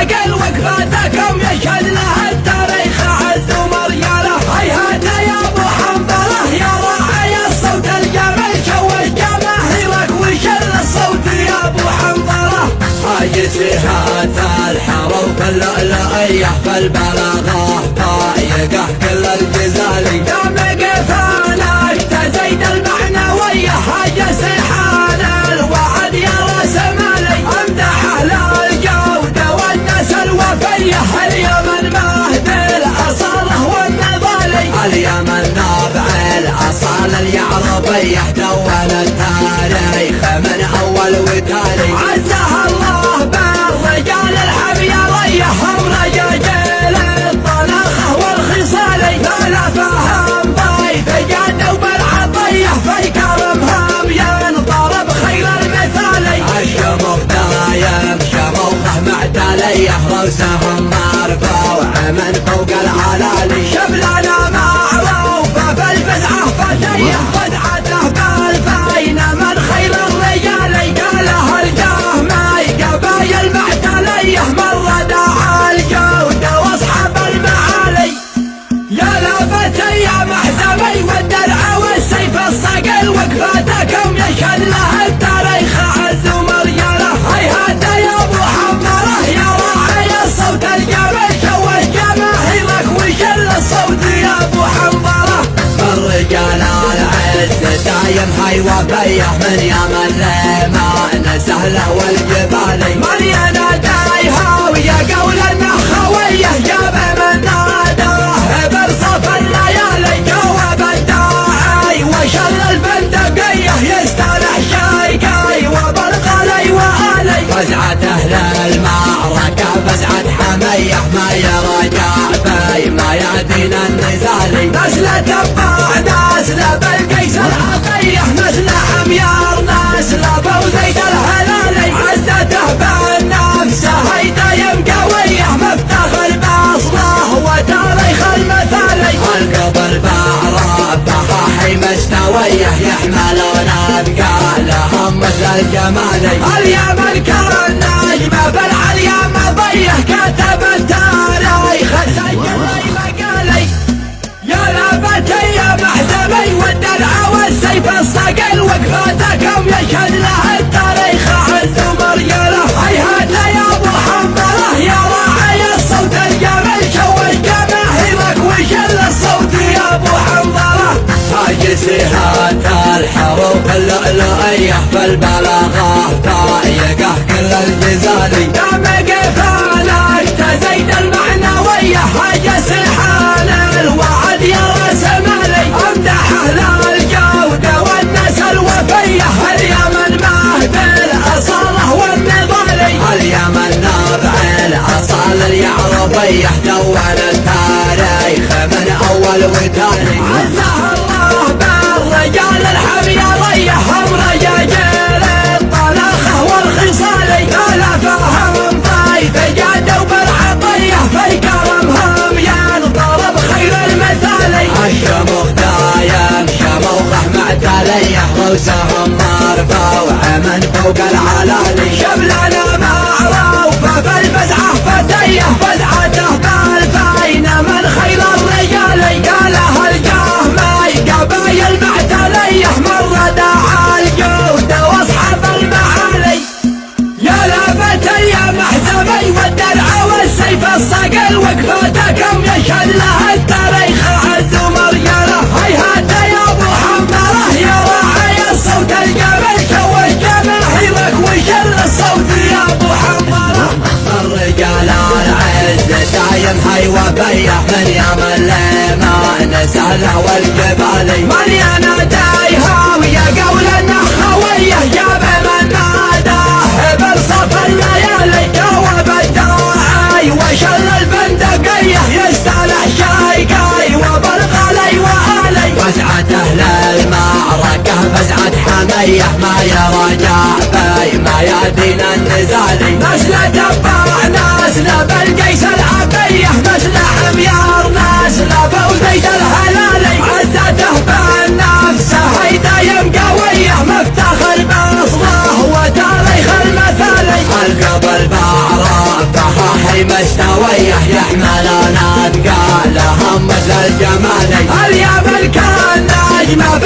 الصقل وقفاتكم يشهد لها التاريخ عز ومرياله. هيهات يا ابو حنظله يا راعي الصوت الجمل شوش جماهيرك وشل الصوت يا ابو حنظله. هاي سيهات الحاره وكاللؤلؤيه فالبلاغه طايقه كل الجزالي. دام قفانك تزيد المعنويه هاي سيحان الوعد يا راس مالي. امدح اهل الجوده والناس الوفيه اليمن مهد الاصاله والنضالي. اليمن نابع الاصاله اليعربيه دون التاريخ من اول وتالي. عزها الله بالرجال الحميريه هم رجاجيل الطلاقه والخصالي. لا فهم ضيف جاد بالعطيه في كرمهم ينضرب خير المثالي. الشموخ دايم شموخه معتليه رؤوسهم مرفوع من فوق العلالي. شبلنا معروفه بالفزعه فتيه فزعته بالفاين من خير الرجال. قاله الجهمي قبايل معتليه مره داعى الجوده واصحاب المعالي. يا لافت يا محزمي والدرع والسيف الصقل وقفاتكم يشهد لها التاريخ عز ومرياله. هيهات يا ابو حنظله يا راعي الصوت الجمل شوش جماهيرك وشل الصوت يا ابو حنظله. الرجال العز دايم هاي وفيه من يمن ليمان سهله والجبالي. مليانه دايها ويا قول النخويه جاب من ناداه برصف الليالي. جواب الداعي وشل البندقيه يسترح شيقاي وبالغالي وآلي. فزعة اهل المعركه فزعة حميه ما يرجع في ميادين النزالي. نسل تبع نسل بالقيس العطيه نسل حميار نسل بوزيد الهلالي. عزته بالنفس هي دايم قويه مفتخر باصله وتاريخ المثالي. القبر بعرفها حي مستويه يحملون ابقالهم مثل الجمالي. اليمن كان نجمه بالعليا مضيه كتب التاريخ سجل مقالي. يا لابتي يا محزمي والدرع والسيف الصقل وقفاتكم يشهد لها التاريخ عز ومرياله. هيهات يا ابو حنظله يا راعي الصوت الجمل شوش جماهيرك وشل الصوت يا ابو حنظله. هاي سيهات الحروف اللؤلؤيه فالبلاغه طايقه كل الجزالي. دام قفانك تزيد المعنويه هاي سيحان الوعد يا راس مالي. امدح اهل الجوده والناس الوفيه اليمن مهد الاصاله والنضالي. اليمن نابع الاصاله اليعربيه دون التاريخ من اول وتالي. عزها الله بالرجال الحميريه هم رجاجيل الطلاقه والخصالي. لا فهم ضيف جاد بالعطيه في كرمهم ينضرب خير المثالي. الشموخ دايم شموخه معتليه رؤوسهم مرفوع من فوق العلالي. شبلنا معروفه بالفزعه فتيه فزعته بالفاين من خير الرجال. قاله الجهمي قبايل معتليه مره داعى الجوده واصحاب المعالي. يا لابتي يا محزمي والدرع والسيف الصقل وقفاتكم يشهد لها التاريخ عز ومرياله. هيهات يا ابو حنظله يا راعي الصوت الجمل شوش جماهيرك وشل الصوت يا ابو حنظله. الرجال العز دايم هاي وفيه من يمن ليمان سهله والجبالي. مليانه دايها ويا قول النخويه جاب من ناداه برصف الليالي. جواب الداعي وشل البندقيه يسترح شيقاي وبالغالي وآلي. فزعة اهل المعركه فزعة حميه ما يرجع في ميادين النزالي. نسل تبع نسل بالقيس العطيه نسل حميار نسل بوزيد الهلالي. عزته بالنفس هي دايم قويه مفتخر باصله وتاريخ المثالي. القبر بعرفها حي مستويه يحملون اثقالهم مثل الجمالي. اليمن كان نجمه